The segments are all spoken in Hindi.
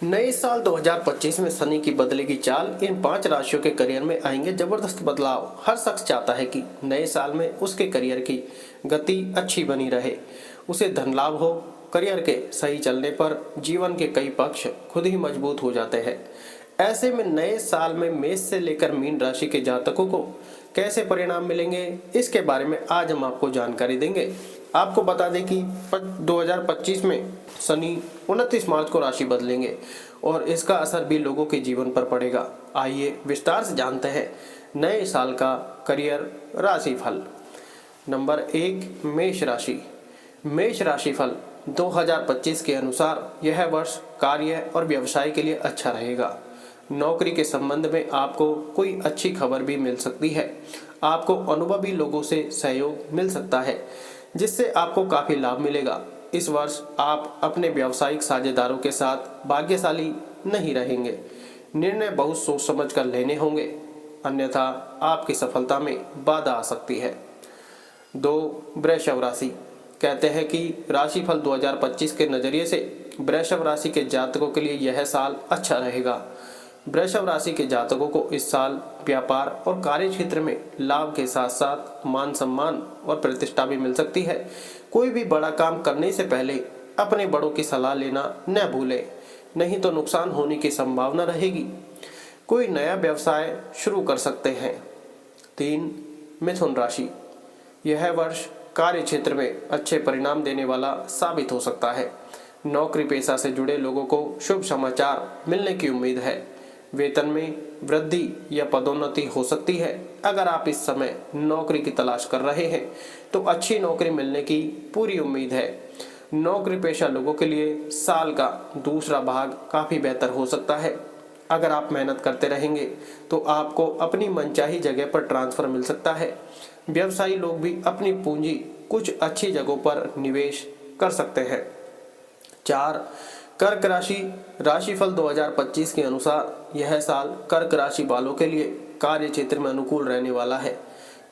नए साल 2025 में शनि की बदलेगी चाल। इन 5 राशियों के करियर में आएंगे जबरदस्त बदलाव। हर शख्स चाहता है कि नए साल में उसके करियर की गति अच्छी बनी रहे, उसे धन लाभ हो। करियर के सही चलने पर जीवन के कई पक्ष खुद ही मजबूत हो जाते हैं। ऐसे में नए साल में मेष से लेकर मीन राशि के जातकों को कैसे परिणाम मिलेंगे, इसके बारे में आज हम आपको जानकारी देंगे। आपको बता दें कि 2025 में शनि 29 मार्च को राशि बदलेंगे और इसका असर भी लोगों के जीवन पर पड़ेगा। आइए विस्तार से जानते हैं नए साल का करियर राशिफल। नंबर 1, मेष राशि। मेष राशिफल 2025 के अनुसार यह वर्ष कार्य और व्यवसाय के लिए अच्छा रहेगा। नौकरी के संबंध में आपको कोई अच्छी खबर भी मिल सकती है। आपको अनुभवी लोगों से सहयोग मिल सकता है, जिससे आपको काफ़ी लाभ मिलेगा। इस वर्ष आप अपने व्यावसायिक साझेदारों के साथ भाग्यशाली नहीं रहेंगे। निर्णय बहुत सोच समझ कर लेने होंगे, अन्यथा आपकी सफलता में बाधा आ सकती है। 2, वृषभ राशि। कहते हैं कि राशिफल 2025 के नज़रिए से वृषभ राशि के जातकों के लिए यह साल अच्छा रहेगा। वृषभ राशि के जातकों को इस साल व्यापार और कार्य क्षेत्र में लाभ के साथ साथ मान सम्मान और प्रतिष्ठा भी मिल सकती है। कोई भी बड़ा काम करने से पहले अपने बड़ों की सलाह लेना न भूलें, नहीं तो नुकसान होने की संभावना रहेगी। कोई नया व्यवसाय शुरू कर सकते हैं। 3, मिथुन राशि। यह वर्ष कार्य क्षेत्र में अच्छे परिणाम देने वाला साबित हो सकता है। नौकरी पेशा से जुड़े लोगों को शुभ समाचार मिलने की उम्मीद है। वेतन में वृद्धि या पदोन्नति हो सकती है। अगर आप इस समय नौकरी की तलाश कर रहे हैं तो अच्छी नौकरी मिलने की पूरी उम्मीद है। नौकरी पेशा लोगों के लिए साल का दूसरा भाग काफ़ी बेहतर हो सकता है। अगर आप मेहनत करते रहेंगे तो आपको अपनी मनचाही जगह पर ट्रांसफ़र मिल सकता है। व्यवसायी लोग भी अपनी पूंजी कुछ अच्छी जगहों पर निवेश कर सकते हैं। 4, कर्क राशि। राशिफल 2025 के अनुसार यह साल कर्क राशि वालों के लिए कार्य क्षेत्र में अनुकूल रहने वाला है।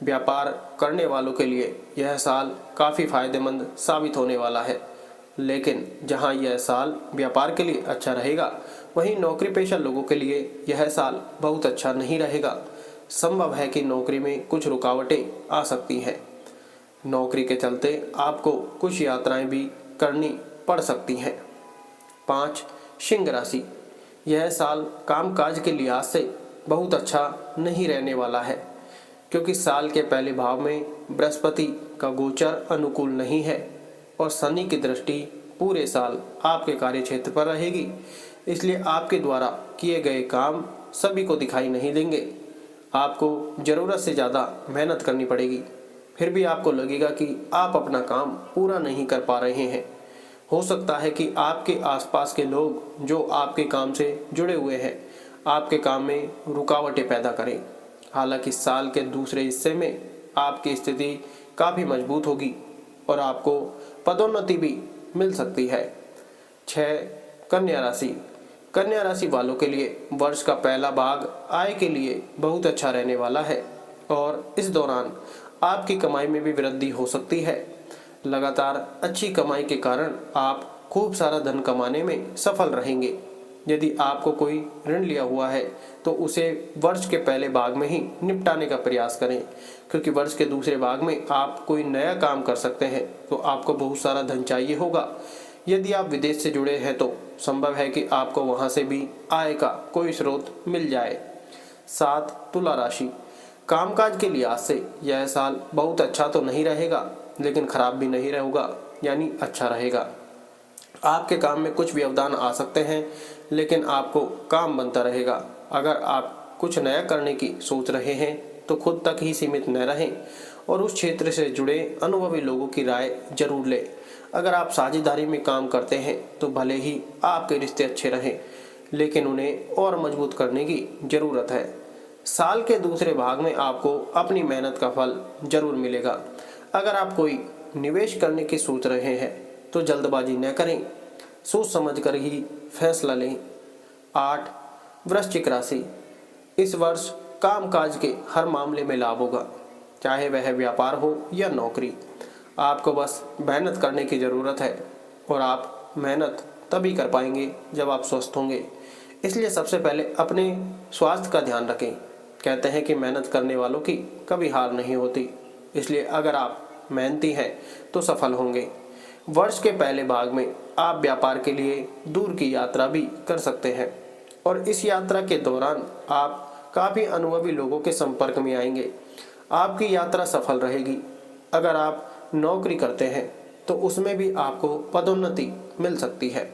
व्यापार करने वालों के लिए यह साल काफ़ी फायदेमंद साबित होने वाला है। लेकिन जहां यह साल व्यापार के लिए अच्छा रहेगा, वहीं नौकरी पेशा लोगों के लिए यह साल बहुत अच्छा नहीं रहेगा। संभव है कि नौकरी में कुछ रुकावटें आ सकती हैं। नौकरी के चलते आपको कुछ यात्राएं भी करनी पड़ सकती हैं। 5, सिंह राशि। यह साल कामकाज के लिहाज से बहुत अच्छा नहीं रहने वाला है, क्योंकि साल के पहले भाव में बृहस्पति का गोचर अनुकूल नहीं है और शनि की दृष्टि पूरे साल आपके कार्य क्षेत्र पर रहेगी। इसलिए आपके द्वारा किए गए काम सभी को दिखाई नहीं देंगे। आपको ज़रूरत से ज़्यादा मेहनत करनी पड़ेगी, फिर भी आपको लगेगा कि आप अपना काम पूरा नहीं कर पा रहे हैं। हो सकता है कि आपके आसपास के लोग जो आपके काम से जुड़े हुए हैं, आपके काम में रुकावटें पैदा करें। हालांकि साल के दूसरे हिस्से में आपकी स्थिति काफ़ी मजबूत होगी और आपको पदोन्नति भी मिल सकती है। 6, कन्या राशि। कन्या राशि वालों के लिए वर्ष का पहला भाग आय के लिए बहुत अच्छा रहने वाला है और इस दौरान आपकी कमाई में भी वृद्धि हो सकती है। लगातार अच्छी कमाई के कारण आप खूब सारा धन कमाने में सफल रहेंगे। यदि आपको कोई ऋण लिया हुआ है तो उसे वर्ष के पहले भाग में ही निपटाने का प्रयास करें, क्योंकि वर्ष के दूसरे भाग में आप कोई नया काम कर सकते हैं तो आपको बहुत सारा धन चाहिए होगा। यदि आप विदेश से जुड़े हैं तो संभव है कि आपको वहां से भी आय का कोई स्रोत मिल जाए। 7, तुला राशि। कामकाज के लिहाज से यह साल बहुत अच्छा तो नहीं रहेगा, लेकिन खराब भी नहीं रहेगा, यानी अच्छा रहेगा। आपके काम में कुछ व्यवधान आ सकते हैं, लेकिन आपको काम बनता रहेगा। अगर आप कुछ नया करने की सोच रहे हैं तो खुद तक ही सीमित न रहें और उस क्षेत्र से जुड़े अनुभवी लोगों की राय जरूर लें। अगर आप साझेदारी में काम करते हैं तो भले ही आपके रिश्ते अच्छे रहें, लेकिन उन्हें और मजबूत करने की ज़रूरत है। साल के दूसरे भाग में आपको अपनी मेहनत का फल जरूर मिलेगा। अगर आप कोई निवेश करने की सोच रहे हैं तो जल्दबाजी न करें, सोच समझकर ही फैसला लें। 8, वृश्चिक राशि। इस वर्ष कामकाज के हर मामले में लाभ होगा, चाहे वह व्यापार हो या नौकरी। आपको बस मेहनत करने की ज़रूरत है और आप मेहनत तभी कर पाएंगे जब आप स्वस्थ होंगे। इसलिए सबसे पहले अपने स्वास्थ्य का ध्यान रखें। कहते हैं कि मेहनत करने वालों की कभी हार नहीं होती। इसलिए अगर आप मेहनती हैं तो सफल होंगे। वर्ष के पहले भाग में आप व्यापार के लिए दूर की यात्रा भी कर सकते हैं और इस यात्रा के दौरान आप काफ़ी अनुभवी लोगों के संपर्क में आएंगे। आपकी यात्रा सफल रहेगी। अगर आप नौकरी करते हैं तो उसमें भी आपको पदोन्नति मिल सकती है।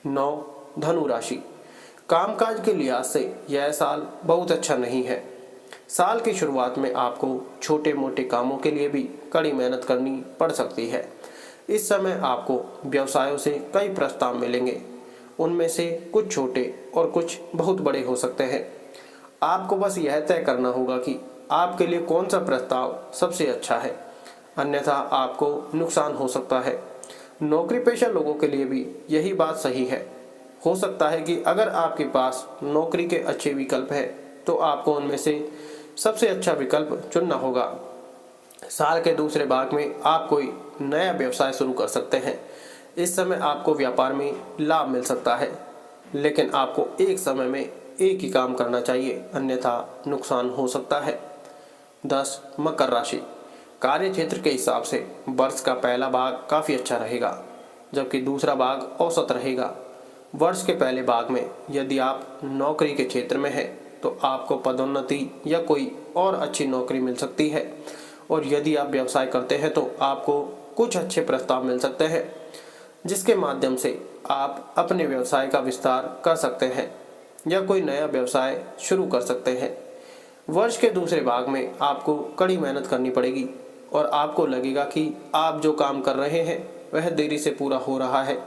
9, धनु राशि। कामकाज के लिहाज से यह साल बहुत अच्छा नहीं है। साल की शुरुआत में आपको छोटे मोटे कामों के लिए भी कड़ी मेहनत करनी पड़ सकती है। इस समय आपको व्यवसायों से कई प्रस्ताव मिलेंगे। उनमें से कुछ छोटे और कुछ बहुत बड़े हो सकते हैं। आपको बस यह तय करना होगा कि आपके लिए कौन सा प्रस्ताव सबसे अच्छा है, अन्यथा आपको नुकसान हो सकता है। नौकरी पेशा लोगों के लिए भी यही बात सही है। हो सकता है कि अगर आपके पास नौकरी के अच्छे विकल्प हैं तो आपको उनमें से सबसे अच्छा विकल्प चुनना होगा। साल के दूसरे भाग में आप कोई नया व्यवसाय शुरू कर सकते हैं। इस समय आपको व्यापार में लाभ मिल सकता है, लेकिन आपको एक समय में एक ही काम करना चाहिए, अन्यथा नुकसान हो सकता है। 10, मकर राशि। कार्य क्षेत्र के हिसाब से वर्ष का पहला भाग काफ़ी अच्छा रहेगा, जबकि दूसरा भाग औसत रहेगा। वर्ष के पहले भाग में यदि आप नौकरी के क्षेत्र में हैं तो आपको पदोन्नति या कोई और अच्छी नौकरी मिल सकती है, और यदि आप व्यवसाय करते हैं तो आपको कुछ अच्छे प्रस्ताव मिल सकते हैं जिसके माध्यम से आप अपने व्यवसाय का विस्तार कर सकते हैं या कोई नया व्यवसाय शुरू कर सकते हैं। वर्ष के दूसरे भाग में आपको कड़ी मेहनत करनी पड़ेगी और आपको लगेगा कि आप जो काम कर रहे हैं वह देरी से पूरा हो रहा है।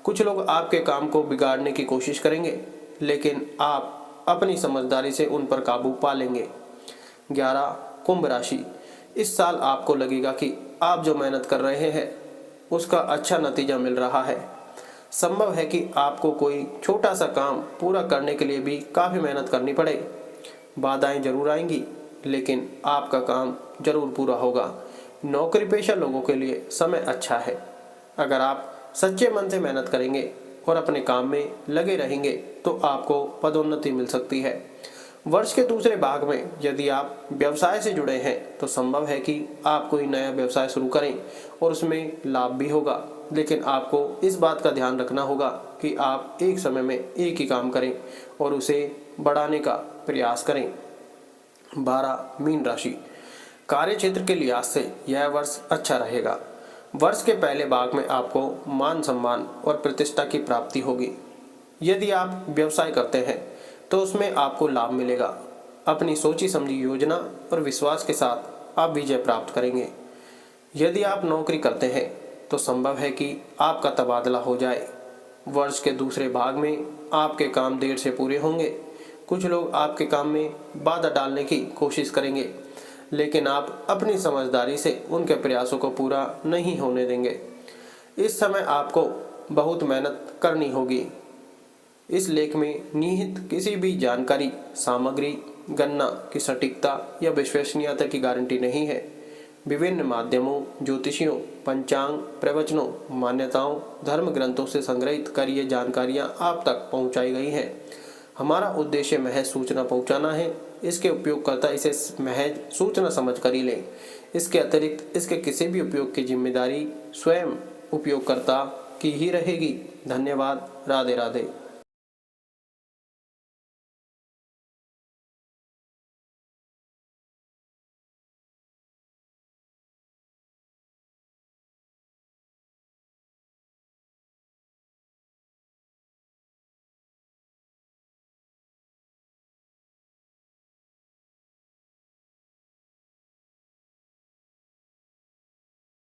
कुछ लोग आपके काम को बिगाड़ने की कोशिश करेंगे, लेकिन आप अपनी समझदारी से उन पर काबू पा लेंगे। 11, कुंभ राशि। इस साल आपको लगेगा कि आप जो मेहनत कर रहे हैं उसका अच्छा नतीजा मिल रहा है। संभव है कि आपको कोई छोटा सा काम पूरा करने के लिए भी काफ़ी मेहनत करनी पड़े। बाधाएं जरूर आएंगी, लेकिन आपका काम जरूर पूरा होगा। नौकरी पेशा लोगों के लिए समय अच्छा है। अगर आप सच्चे मन से मेहनत करेंगे और अपने काम में लगे रहेंगे तो आपको पदोन्नति मिल सकती है। वर्ष के दूसरे भाग में यदि आप व्यवसाय से जुड़े हैं तो संभव है कि आप कोई नया व्यवसाय शुरू करें और उसमें लाभ भी होगा, लेकिन आपको इस बात का ध्यान रखना होगा कि आप एक समय में एक ही काम करें और उसे बढ़ाने का प्रयास करें। 12, मीन राशि। कार्य क्षेत्र के लिहाज से यह वर्ष अच्छा रहेगा। वर्ष के पहले भाग में आपको मान सम्मान और प्रतिष्ठा की प्राप्ति होगी। यदि आप व्यवसाय करते हैं तो उसमें आपको लाभ मिलेगा। अपनी सोची समझी योजना और विश्वास के साथ आप विजय प्राप्त करेंगे। यदि आप नौकरी करते हैं तो संभव है कि आपका तबादला हो जाए। वर्ष के दूसरे भाग में आपके काम देर से पूरे होंगे। कुछ लोग आपके काम में बाधा डालने की कोशिश करेंगे, लेकिन आप अपनी समझदारी से उनके प्रयासों को पूरा नहीं होने देंगे। इस समय आपको बहुत मेहनत करनी होगी। इस लेख में निहित किसी भी जानकारी, सामग्री, गणना की सटीकता या विश्वसनीयता की गारंटी नहीं है। विभिन्न माध्यमों, ज्योतिषियों, पंचांग, प्रवचनों, मान्यताओं, धर्म ग्रंथों से संग्रहित कर ये जानकारियाँ आप तक पहुँचाई गई हैं। हमारा उद्देश्य महज सूचना पहुँचाना है। इसके उपयोगकर्ता इसे महज सूचना समझ कर ही लें। इसके अतिरिक्त इसके किसी भी उपयोग की जिम्मेदारी स्वयं उपयोगकर्ता की ही रहेगी। धन्यवाद। राधे राधे।